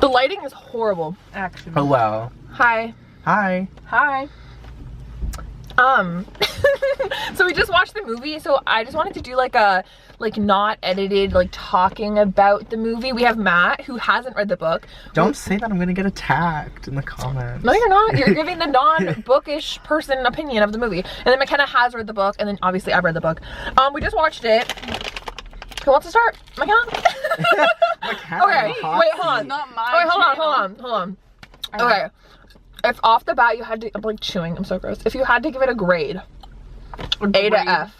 The lighting is horrible, actually. Hello. Hi. Hi. Hi. So we just watched the movie, so I just wanted to do like a not edited talking about the movie. We have Matt who hasn't read the book. Don't say that, I'm gonna get attacked in the comments. No, you're not. You're giving the non-bookish person opinion of the movie. And then McKenna has read the book, and then obviously I've read the book. We just watched it. Who wants to start? McKenna? Okay, wait, hold on. Not my Wait, hold on. Okay. If off the bat you had to, I'm like chewing, I'm so gross. If you had to give it a grade, A to F.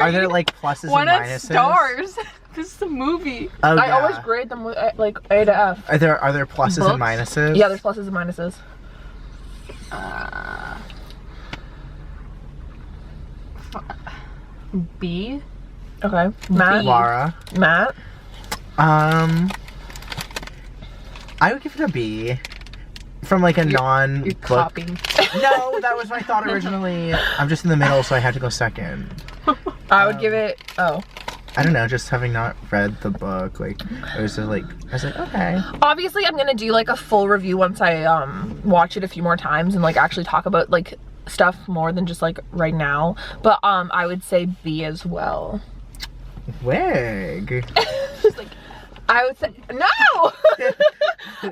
Are there like pluses and minuses? Stars. This is a movie. Oh, I yeah. always grade them with like A to F. Are there pluses Books? and minuses? Yeah, there's pluses and minuses. B. Okay. Matt. Laura. Matt. I would give it a B. From like a non-book. You're copying. No, that was my thought originally. I'm just in the middle, so I had to go second. I would give it, oh. I don't know, just having not read the book, like, I was like, okay. Obviously, I'm gonna do like a full review once I watch it a few more times and like actually talk about like stuff more than just like right now. But I would say B as well. Wig. Just like, I would say no.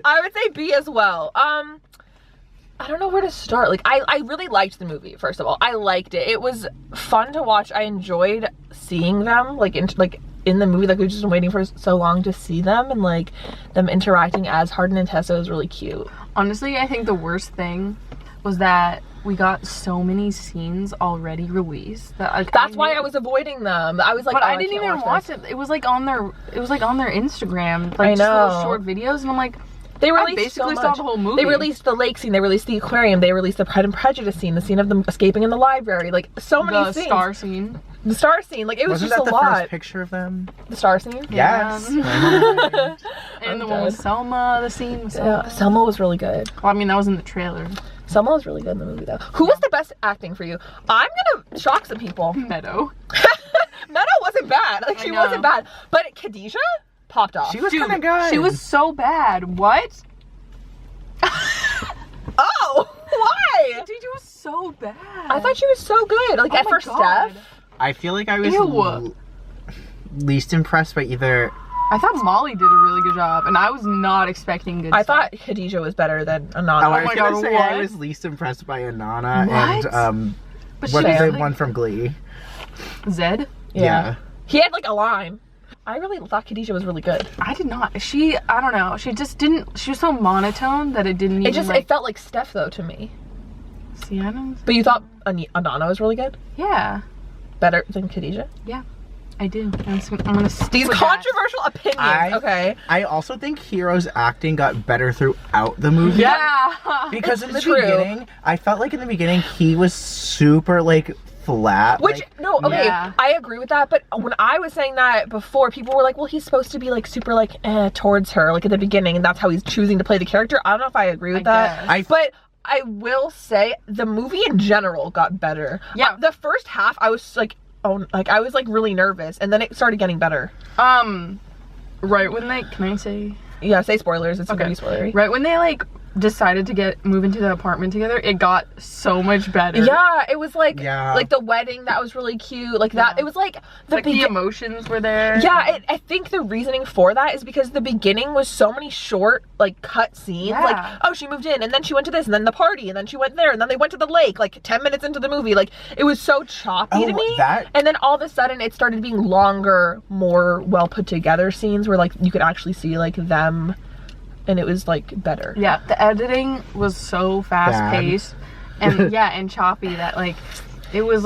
I would say B as well. I don't know where to start. Like I really liked the movie. First of all, I liked it. It was fun to watch. I enjoyed seeing them like in the movie. Like we've just been waiting for so long to see them, and like them interacting as Hardin and Tessa was really cute. Honestly, I think the worst thing was that we got so many scenes already released that like, that's why I was avoiding them. I was like, but oh, I didn't even watch it. It was like on their Instagram, like I know. just little short videos, and I'm like, they released I basically so saw much. the whole movie. They released the lake scene, they released the aquarium, they released the Pride and Prejudice scene, the scene of them escaping in the library, like so many the scenes. star scene. The star scene, like it was Wasn't just that a the lot. first picture of them? The star scene? Yes. Yeah. And I'm the one with dead. Selma, the scene with Selma. Yeah, Selma was really good. Well, I mean, that was in the trailer. Selma was really good in the movie though. Who was the best acting for you? I'm gonna shock some people. Meadow. Meadow wasn't bad. Like she wasn't bad. But Khadijah popped off. She was kind of good. She was so bad. What? Oh, why? Dude, she was so bad. I thought she was so good. Like at my first God. Steph. I feel like I was Ew. least impressed by either. I thought Molly did a really good job, and I was not expecting good I stuff. thought Khadijah was better than Anana. Oh, I was my gonna God, say what? I was least impressed by Anana What? and But what she is was the like- one from Glee? Zed? Yeah. He had like a line. I really thought Khadijah was really good. I did not. I don't know. She just didn't. She was so monotone that it didn't even. It felt like Steph though to me. See, I don't. But you thought Anana was really good? Yeah, Better than Khadijah? I do. I'm gonna stick These with that. controversial opinions, okay? I also think Hero's acting got better throughout the movie. Yeah. Because in the True. beginning, I felt like in the beginning he was super like flat. Which, like, no, okay, Yeah. I agree with that, but when I was saying that before, people were like, well, he's supposed to be like super like towards her, like at the beginning, and that's how he's choosing to play the character. I don't know if I agree with that. guess. But I will say the movie in general got better. Yeah. The first half, I was like, I was like really nervous, and then it started getting better. Right when they, can I say? Yeah, say spoilers, it's gonna Okay. be spoilery. Right when they like decided to move into the apartment together, it got so much better. Yeah, it was like, Yeah. like the wedding, that was really cute, like that, Yeah. it was like, Like the emotions were there. Yeah, I think the reasoning for that is because the beginning was so many short, like, cut scenes. Yeah. Like, oh, she moved in, and then she went to this, and then the party, and then she went there, and then they went to the lake, like, 10 minutes into the movie. Like, it was so choppy to me. And then all of a sudden, it started being longer, more well-put-together scenes where, like, you could actually see, like, them, and it was, like, better. Yeah, the editing was so fast-paced. And, yeah, and choppy that, like, it was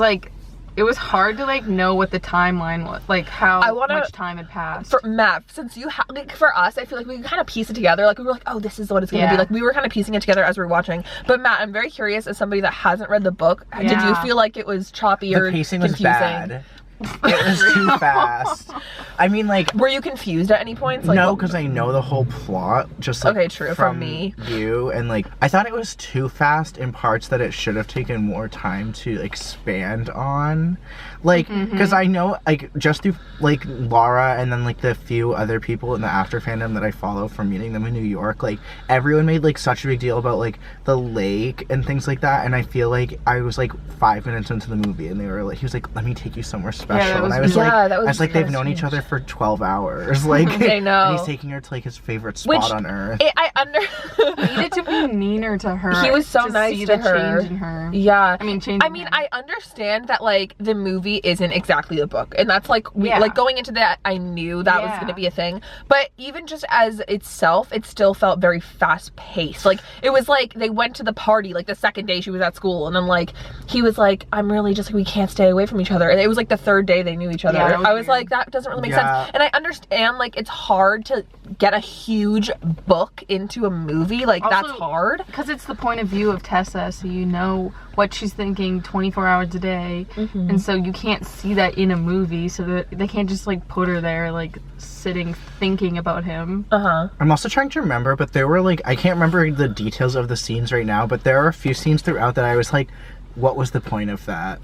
hard to like know what the timeline was, like how much time had passed. For Matt, since you like, for us, I feel like we kind of piece it together. Like we were like, oh, this is what it's gonna be. Like we were kind of piecing it together as we were watching. But Matt, I'm very curious, as somebody that hasn't read the book, did you feel like it was choppy or the pacing confusing? was bad. It was too fast. I mean, like, were you confused at any points? Like, no, because I know the whole plot. Just like, okay, true, from me. You and like, I thought it was too fast in parts that it should have taken more time to expand on. Like, because I know, like, just through, like, Laura and then, like, the few other people in the after fandom that I follow from meeting them in New York, like, everyone made, like, such a big deal about, like, the lake and things like that, and I feel like I was, like, 5 minutes into the movie, and they were, like, he was like, let me take you somewhere special, and I was like, they've known each other for 12 hours, like, I know. and he's taking her to, like, his favorite spot on Earth. He needed to be meaner to her. He was so nice to her. Change in her. Yeah. I mean, I understand that, like, the movie isn't exactly the book, and that's, like, like, going into that, I knew that was going to be a thing, but even just as itself, it still felt very fast-paced. Like, it was like, they went to the party, like, the second day she was at school, and then, like, he was like, I'm really just, like, we can't stay away from each other, and it was, like, the third day they knew each other. I was like, that doesn't really make sense, and I understand, like, it's hard to get a huge book into a movie, like, also, that's hard. Because it's the point of view of Tessa, so you know what she's thinking 24 hours a day, and so you can't see that in a movie, so that they can't just, like, put her there, like, sitting thinking about him. I'm also trying to remember, but there were, like, I can't remember the details of the scenes right now, but there are a few scenes throughout that I was like, what was the point of that?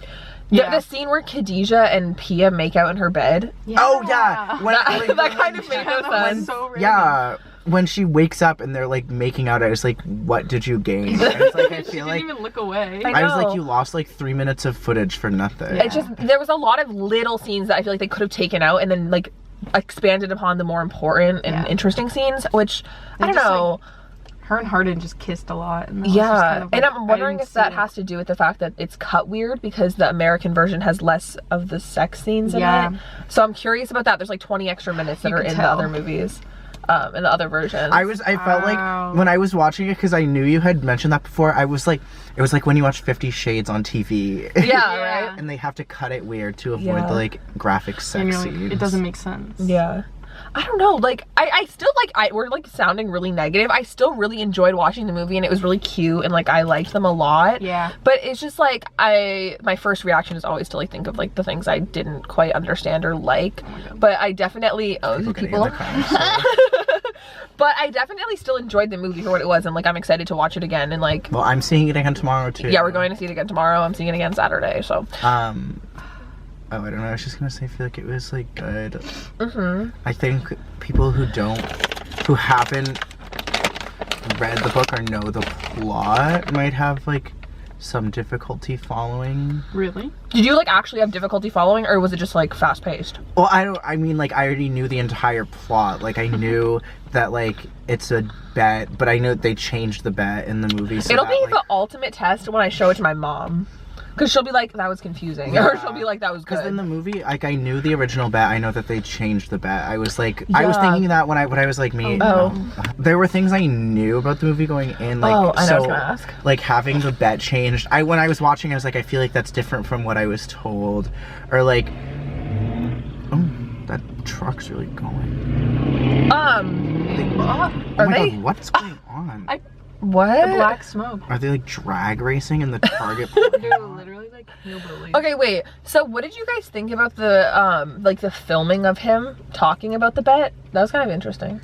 The scene where Khadijah and Pia make out in her bed. Oh yeah, that kind of made no sense. So when she wakes up and they're, like, making out, I was like, what did you gain? It's like, I feel she didn't even look away. I was like, you lost, like, 3 minutes of footage for nothing. It's just, there was a lot of little scenes that I feel like they could have taken out and then, like, expanded upon the more important and interesting scenes, which, I don't know. Like, her and Hardin just kissed a lot. And kind of, like, and I'm wondering if that has to do with the fact that it's cut weird, because the American version has less of the sex scenes in it. So I'm curious about that. There's, like, 20 extra minutes that are in the other movies. In the other versions. I felt like when I was watching it, because I knew you had mentioned that before, I was like, it was like when you watch 50 Shades on TV. Yeah, right? And they have to cut it weird to avoid the, like, graphic sex scenes. It doesn't make sense. Yeah. I don't know, like, I still, like, we're, like, sounding really negative. I still really enjoyed watching the movie, and it was really cute, and, like, I liked them a lot. Yeah. But it's just, like, my first reaction is always to, like, think of, like, the things I didn't quite understand or like. But I definitely, people. But I definitely still enjoyed the movie for what it was, and, like, I'm excited to watch it again, and, like. Well, I'm seeing it again tomorrow, too. Yeah, we're going to see it again tomorrow. I'm seeing it again Saturday, so. Oh, I don't know. I was just gonna say, I feel like it was, like, good. I think people who haven't read the book or know the plot might have, like, some difficulty following. Really? Did you, like, actually have difficulty following, or was it just, like, fast-paced? Well, I mean, like, I already knew the entire plot. Like, I knew that, like, it's a bet, but I know they changed the bet in the movie. So it'll be the ultimate test when I show it to my mom. Because she'll be like, that was confusing. Or she'll be like, that was good. Because in the movie, like, I knew the original bet. I know that they changed the bet. I was like, I was thinking that when I was like me. There were things I knew about the movie going in. Like, I know I was gonna ask. Like, having the bet changed. When I was watching, I was like, I feel like that's different from what I was told. Or, like, oh, that truck's really going. Are they? God, what's going on? What? The black smoke. Are they, like, drag racing in the Target? They're literally, like, hillbillies. Okay, wait. So what did you guys think about the, like, the filming of him talking about the bet? That was kind of interesting.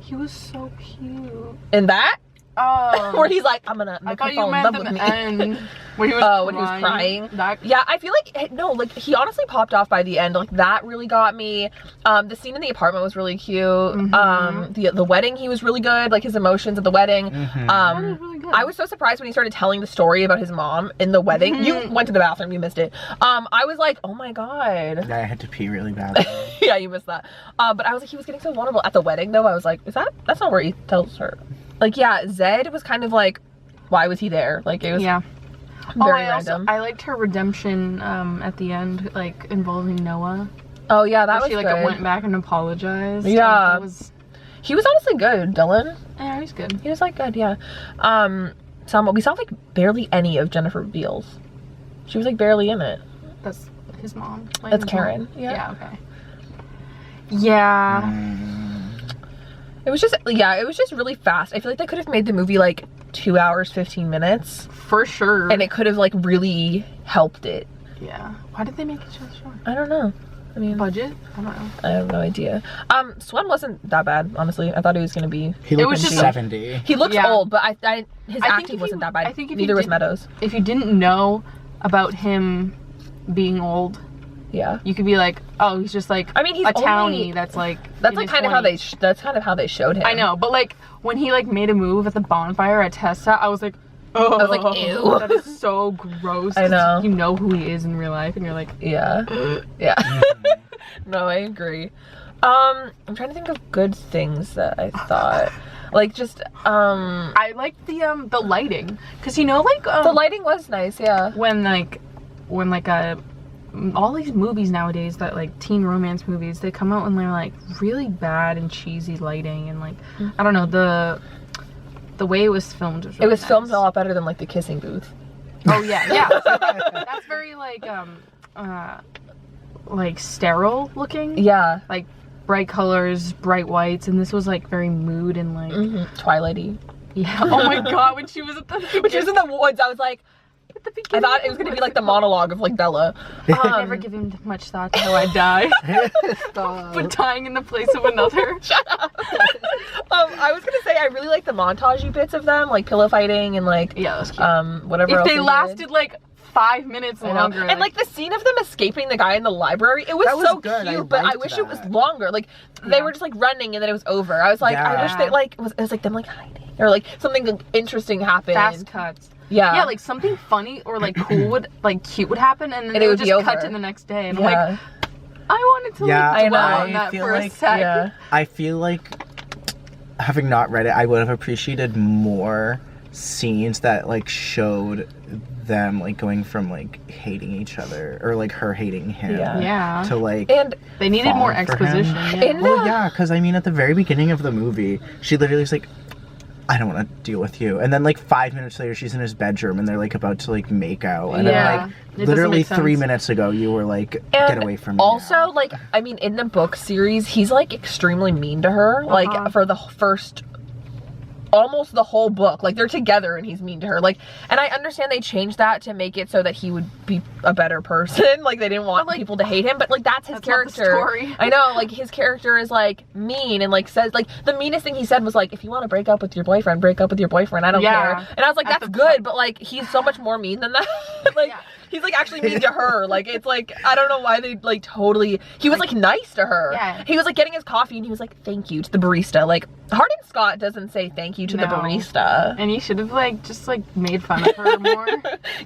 He was so cute. In that? Oh. Where he's like, I'm gonna I make thought her you fall in meant love the with me. end. When he was when he was crying. That... Yeah, I feel like, no, like, he honestly popped off by the end. Like, that really got me. The scene in the apartment was really cute. The wedding, he was really good. Like, his emotions at the wedding. Was really good. I was so surprised when he started telling the story about his mom in the wedding. You went to the bathroom, you missed it. I was like, oh my god. Yeah, I had to pee really bad. Yeah, you missed that. But I was like, he was getting so vulnerable at the wedding, though. I was like, that's not where he tells her. Like, yeah, Zed was kind of like, why was he there? Like, it was very random. I liked her redemption at the end, like, involving Noah. Oh, yeah, that was she, like, good. went back and apologized. Yeah. He was honestly good, Dylan. Yeah, he's good. He was, like, good, yeah. We saw, like, barely any of Jennifer Beals. She was, like, barely in it. That's his mom. That's Karen. Mom. Yeah, okay. Yeah. It was just really fast. I feel like they could have made the movie, like, 2 hours, 15 minutes. For sure. And it could have, like, really helped it. Yeah. Why did they make it so short? I don't know. I mean, budget? I don't know. I have no idea. Swan wasn't that bad, honestly. I thought he was gonna be. He looked 70. He looks old, but his acting wasn't that bad. I think neither was Meadows. If you didn't know about him being old, Yeah. You could be like, oh, he's just like, I mean, he's a townie only- that's like, That's in like his kind of how 20s. they that's kind of how they showed him. I know, but like when he like made a move at the bonfire at Tessa, I was like, oh, I was like, ew. that is so gross. I know. You know who he is in real life, and you're like, Yeah. Yeah. No, I agree. I'm trying to think of good things that I thought. Like just I like the lighting, cause you know like the lighting was nice, yeah. when all these movies nowadays that like teen romance movies, they come out when they're like really bad and cheesy lighting and like I don't know, the way it was filmed was really It was nice. filmed a lot better than like the kissing booth. Oh yeah. That's very like sterile looking. Yeah. Like bright colors, bright whites, and this was like very mood and like Twilighty. yeah. Oh my god, when she was at the When she was in the woods, I was like, at the I beginning, thought it was gonna be like the monologue of like Bella. I never given much thought to how I die, but dying in the place of another. I was gonna say I really like the montagey bits of them, like pillow fighting and like Yeah, that was cute. whatever. If else they did. lasted like 5 minutes I know. longer, And like the scene of them escaping the guy in the library, it was, That was so good. cute, I but I liked wish it was that. longer. Like they were just like running and then it was over. I was like, I wish they like it was like them like hiding or like something interesting happened. fast cuts. Yeah. Yeah, like something funny or like cool would like cute would happen, and then And it it would would just be cut over. to the next day, and Yeah. I'm like, I wanted to Yeah, like I dwell know. on that I feel for a like- sec. Yeah. I feel like, having not read it, I would have appreciated more scenes that like showed them like going from like hating each other or like her hating him Yeah. to like And They needed more falling for him. exposition. Yeah. In well the- yeah, because I mean at the very beginning of the movie she literally was like, I don't want to deal with you, and then like 5 minutes later she's in his bedroom and they're like about to like make out, and Yeah. I'm It like doesn't literally make sense. 3 minutes ago you were like, get away from me also now. like I mean in the book series he's like extremely mean to her like for the first almost the whole book. Like they're together and he's mean to her. Like, and I understand they changed that to make it so that he would be a better person. Like they didn't want But, like, people to hate him, but like that's his that's not the character. story. I know, like his character is like mean and like says like the meanest thing he said was like, if you want to break up with your boyfriend, break up with your boyfriend. I don't Yeah. care. And I was like, At that's the good, but like he's so much more mean than that. Like Yeah. he's like actually mean to her. Like it's like I don't know why they like totally. He was like nice to her. Yeah. He was like getting his coffee and he was like thank you to the barista. Like Hardin Scott doesn't say thank you to the No. barista. And he should have like just like made fun of her more.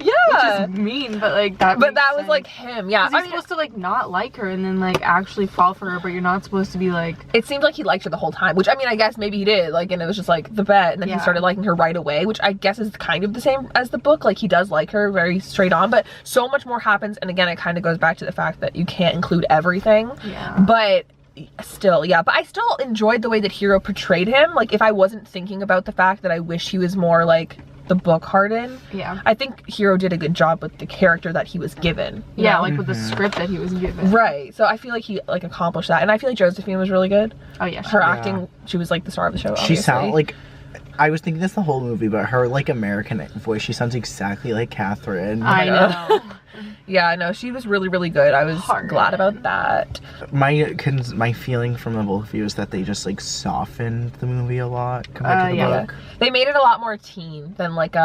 Yeah. Which is mean, but like that. But makes that was sense. like him. Yeah. 'Cause you're I mean, supposed to like not like her and then like actually fall for her, but you're not supposed to be like. it seemed like he liked her the whole time, which I mean I guess maybe he did. Like and it was just like the bet, and then he Yeah. started liking her right away, which I guess is kind of the same as the book. Like he does like her very straight on, but so much more happens. And again, it kind of goes back to the fact that you can't include everything. Yeah. But still, yeah. But I still enjoyed the way that Hero portrayed him. Like if I wasn't thinking about the fact that I wish he was more like the book Hardin, Yeah. I think Hero did a good job with the character that he was given. you Yeah, know? like with the script that he was given. Right. So I feel like he like accomplished that, and I feel like Josephine was really good. Oh yeah. Her Sure. acting, she was like the star of the show. She Obviously. sound like, I was thinking this the whole movie, but her like American voice, she sounds exactly like Catherine. I know. Yeah, no, she was really, really good. I was Hard. glad about that. My feeling from the both of you is that they just like softened the movie a lot compared to the yeah. book. They made it a lot more teen than like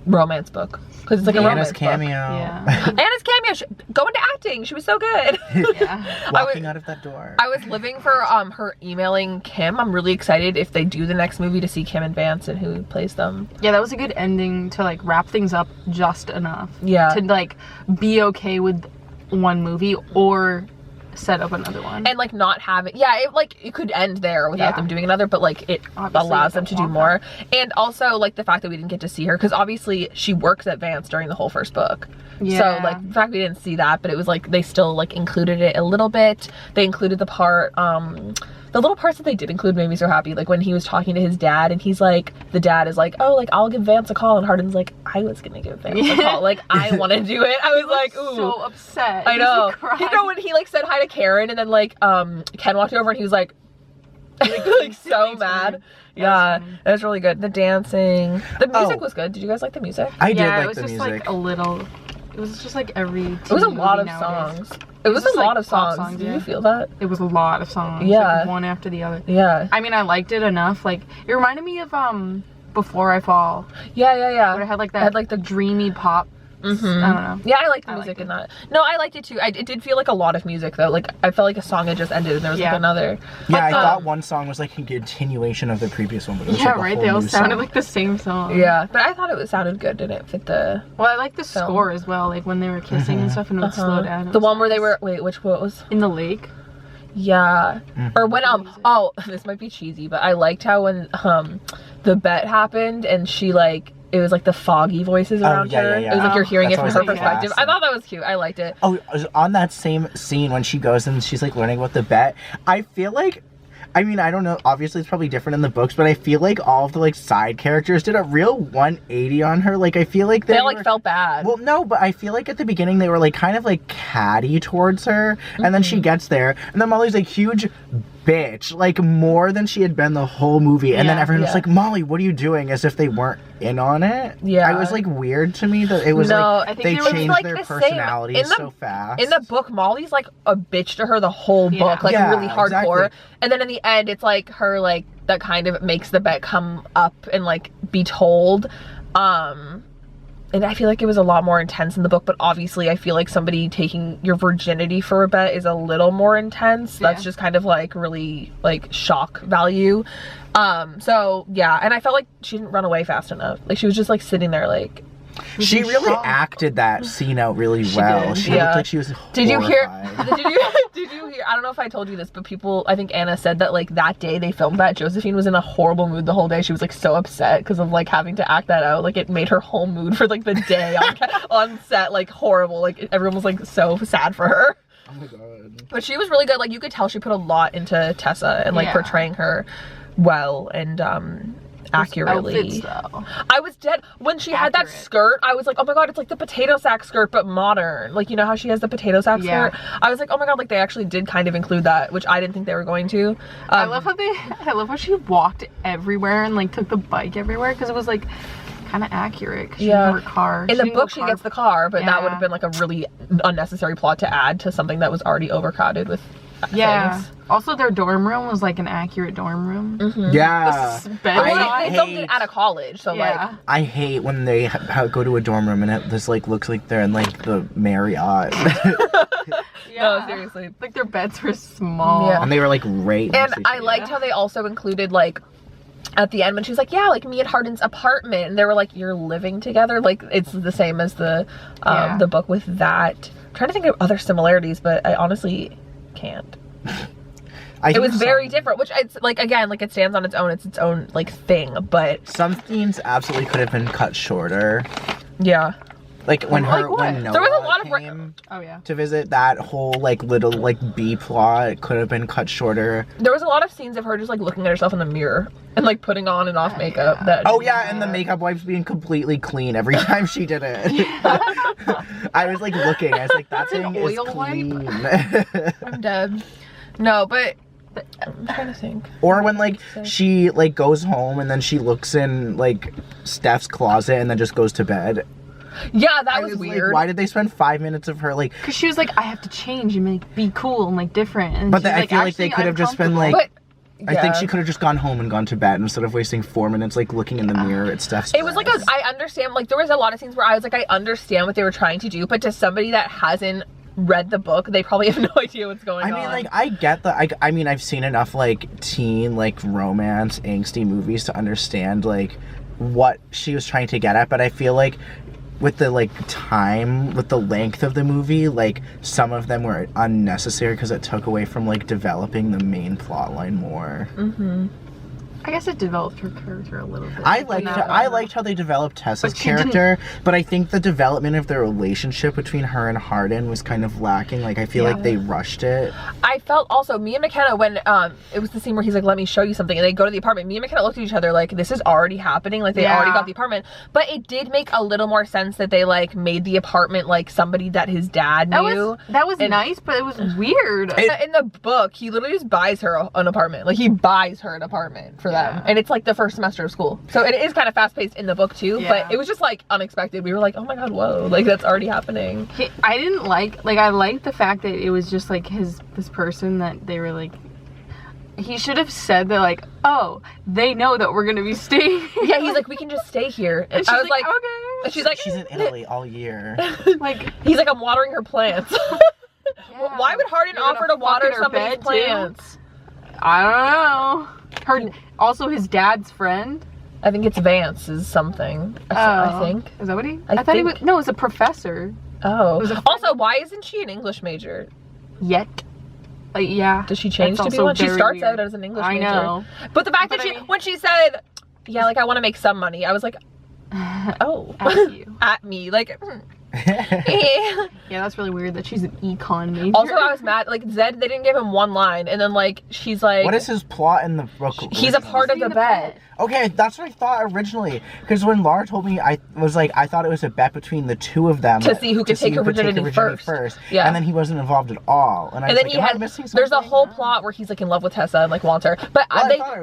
romance book, because it's like a romance Anna's cameo. Yeah. book. Anna's cameo, go into acting. She was so good. Yeah. Walking out of that door. I was living for her emailing Kim. I'm really excited if they do the next movie to see Kim and Vance and who plays them. Yeah, that was a good ending to like wrap things up just enough. Yeah. To like be okay with one movie or set up another one. And like not having, yeah, it could end there without Yeah. them doing another, but like it Obviously, allows you them to don't do want more. And also like the fact that we didn't get to see her, because obviously she works at Vance during the whole first book. Yeah. So like the fact we didn't see that, but it was like they still like included it a little bit. They included the part, the little parts that they did include made me so happy. Like when he was talking to his dad and he's like, the dad is like, oh, like I'll give Vance a call, and Hardin's like, I was gonna give Vance a call. Like I want to do it. I was like, ooh. so upset. I He was, know. like, crying. You know when he like said hi to Karen and then like Ken walked over and he was like like so mad. Yeah, funny. it was really good. The dancing, the music Oh. was good. Did you guys like the music? I did Yeah, like it was the just music. like a little. It was just like every. It was a lot of nowadays. songs. It was just, a like, lot of pop songs. songs, Did yeah. you feel that? It was a lot of songs. Yeah. Like, one after the other. Yeah. I mean, I liked it enough. Like it reminded me of Before I Fall. Yeah, yeah, But it yeah. had like It that had, like, the- dreamy pop don't know. Yeah, I liked the I music liked in that. No, I liked it too. It did feel like a lot of music though. Like I felt like a song had just ended and there was like another. Yeah, I thought one song was like a continuation of the previous one, but it was like a right. whole They all new sounded song. like the same song. Yeah, but I thought it sounded good. Didn't it fit the? Well, I like the film. score as well. Like when they were kissing and stuff, and it would slow down. It The was one where they nice. were what was? in the lake. Yeah. Or when oh, this might be cheesy, but I liked how when the bet happened and she like it was like the foggy voices around her. yeah. It was like you're hearing it That's from her always, like, perspective. I thought that was cute. I liked it. Oh, on that same scene when she goes and she's like learning about the bet, I feel like, I mean, I don't know, obviously it's probably different in the books, but I feel like all of the like side characters did a real 180 on her. Like I feel like They like felt bad. Well, no, but I feel like at the beginning they were like kind of like catty towards her, and then she gets there, and then Molly's like huge bitch, like more than she had been the whole movie, and then everyone was like, Molly, what are you doing? As if they weren't in on it. Yeah. It was like weird to me that it was I like think they it was, changed like, their the same. personalities so fast. In the book, Molly's like a bitch to her the whole book, like Yeah, really hardcore. exactly. And then in the end, it's like her like that kind of makes the bet come up and like be told. And I feel like it was a lot more intense in the book, but obviously I feel like somebody taking your virginity for a bet is a little more intense. That's just kind of like really like shock value. So yeah, and I felt like she didn't run away fast enough. Like she was just like sitting there like She really acted that scene out really well. did, She yeah. looked like she was Did you hear? horrified. Did you hear? I don't know if I told you this, but people, I think Anna said that like that day they filmed that, Josephine was in a horrible mood the whole day. She was like so upset because of like having to act that out. Like it made her whole mood for like the day on set like horrible. Like everyone was like so sad for her. Oh my god. But she was really good. Like you could tell she put a lot into Tessa and like portraying her well and accurately. Outfits, though. I was dead when she had that skirt. I was like, oh my god, it's like the potato sack skirt but modern. Like you know how she has the potato sack skirt. I was like, oh my god, like they actually did kind of include that, which I didn't think they were going to. I love how she walked everywhere and like took the bike everywhere because it was like kind of accurate. 'Cause she didn't have her car. In the book, she gets the car, but that would have Yeah. been like a really unnecessary plot to add to something that was already overcrowded with things. Also, their dorm room was like an accurate dorm room. Yeah. Bed Well, shot. they filmed it at a college, so like I hate when they go to a dorm room and it just like looks like they're in like the Marriott. no, seriously. Like their beds were small. Yeah. And they were like right And next to each I other. liked how they also included like at the end when she was like, yeah, like me at Hardin's apartment, and they were like, you're living together. Like it's the same as the book with that. I'm trying to think of other similarities, but I honestly can't. It was very different, which it's like again, like it stands on its own. It's its own like thing, but some scenes absolutely could have been cut shorter. Yeah. Like when Like what? when Noah There was a lot of came Oh yeah. to visit, that whole like little like B plot could have been cut shorter. There was a lot of scenes of her just like looking at herself in the mirror and like putting on and off makeup. That Oh yeah, and the makeup wipes being completely clean every time she did it. I was like looking, I was like, that thing is oil wipe? clean. I'm dead. No, but I'm trying to think. Or when like she like goes home and then she looks in like Steph's closet and then just goes to bed. Yeah, that I was like, weird. why did they spend 5 minutes of her like? Because she was like, I have to change and like be cool and like different. And But she's then I feel like they "Actually, could have I'm just been comfortable." like. But I think yeah. she could have just gone home and gone to bed instead of wasting 4 minutes like looking in the mirror at Steph's. It was like dress. I understand, like there was a lot of scenes where I was like, I understand what they were trying to do, but to somebody that hasn't read the book, they probably have no idea what's going on. I mean, like, I get that. I mean, I've seen enough, like, teen, like, romance, angsty movies to understand, like, what she was trying to get at. But I feel like with the, like, time, with the length of the movie, like, some of them were unnecessary because it took away from, like, developing the main plot line more. I guess it developed her character a little bit. I liked how they developed Tessa's character, but I think the development of the relationship between her and Hardin was kind of lacking. Like, I feel like they rushed it. I felt also, me and McKenna, when it was the scene where he's like, let me show you something, and they go to the apartment, me and McKenna looked at each other like, this is already happening, like they already got the apartment. But it did make a little more sense that they like made the apartment like somebody that his dad knew. That was nice, but it was weird. In the book, he literally just buys her an apartment. Like he buys her an apartment for them, and it's like the first semester of school, so it is kind of fast paced in the book too. But it was just like unexpected. We were like, oh my god, whoa, like that's already happening. I didn't like I liked the fact that it was just like this person that they were like, he should have said that like, oh, they know that we're gonna be staying. Yeah, he's like, we can just stay here. And she's I was like, okay. And she's like, she's in Italy all year. Like, he's like, I'm watering her plants. yeah. Why would Hardin You're gonna offer to fuck water in her somebody's bed, too? plants? I don't know. Also his dad's friend. I think it's Vance is something. I think. Is that what he? I thought he think. was. No, it was a professor. Oh. was a friend. Also, why isn't she an English major? Yet. Yeah. Does she change That's to be also one? She very starts weird. out as an English I major. know. But the fact But that I mean- when she said, yeah, like I want to make some money, I was like, oh. At you. At me. Like, Yeah, that's really weird that she's an econ major. Also, I was mad. Like, Zed, they didn't give him one line. And then, like, she's like... What is his plot in the book? He's a part of the bet. Okay, that's what I thought originally. Because when Laura told me, I thought it was a bet between the two of them. To see who could take her virginity first. Yeah. And then he wasn't involved at all. And then he had... There's a whole plot where he's, like, in love with Tessa and, like, wants her. But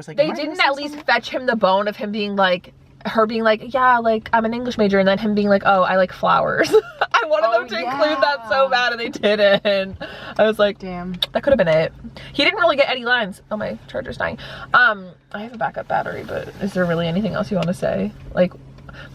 they didn't at least fetch him the bone of him being, like... Her being like, yeah, like, I'm an English major, and then him being like, oh, I like flowers. I wanted them to include that so bad, and they didn't. I was like, damn. That could have been it. He didn't really get any lines. Oh, my charger's dying. I have a backup battery, but is there really anything else you want to say? Like,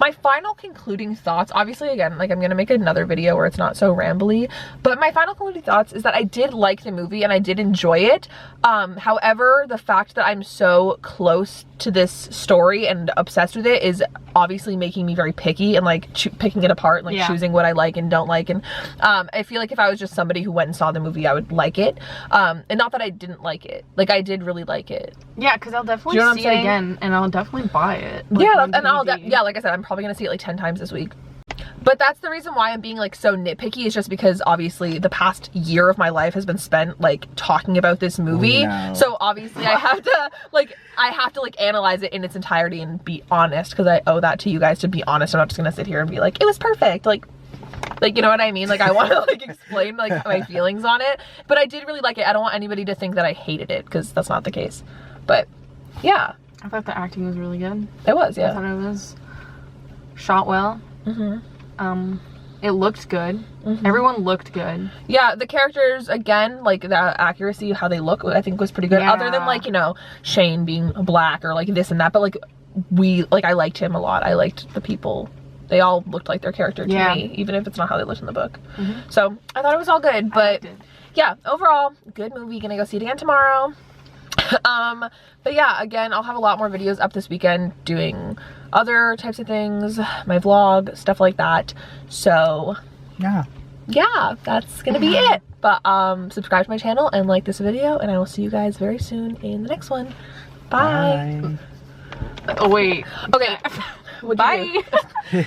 my final concluding thoughts, obviously, again, like, I'm gonna make another video where it's not so rambly, but my final concluding thoughts is that I did like the movie and I did enjoy it. However, the fact that I'm so close to this story and obsessed with it is obviously making me very picky and like picking it apart and like choosing what I like and don't like. And I feel like if I was just somebody who went and saw the movie, I would like it. And not that I didn't like it. Like, I did really like it. Yeah, because I'll definitely see it again and I'll definitely buy it. Like, yeah, and like I said, I'm probably gonna see it like 10 times this week. But that's the reason why I'm being like so nitpicky, is just because obviously the past year of my life has been spent like talking about this movie. No. So obviously I have to like analyze it in its entirety and be honest, because I owe that to you guys to be honest. I'm not just gonna sit here and be like, it was perfect. Like you know what I mean? Like, I want to like explain like my feelings on it. But I did really like it. I don't want anybody to think that I hated it, because that's not the case. But yeah. I thought the acting was really good. It was, yeah. I thought it was shot well. It looked good. Everyone looked good. Yeah, the characters, again, like the accuracy of how they look, I think was pretty good. Yeah. Other than like, you know, Shane being black or like this and that, but like I liked him a lot. I liked the people. They all looked like their character to me, even if it's not how they looked in the book. So I thought it was all good, but yeah, overall, good movie. Gonna go see it again tomorrow. But yeah, again, I'll have a lot more videos up this weekend doing other types of things, my vlog, stuff like that. So yeah, that's gonna be it. But subscribe to my channel and like this video, and I will see you guys very soon in the next one. Bye. Bye. Oh wait. Okay. Bye.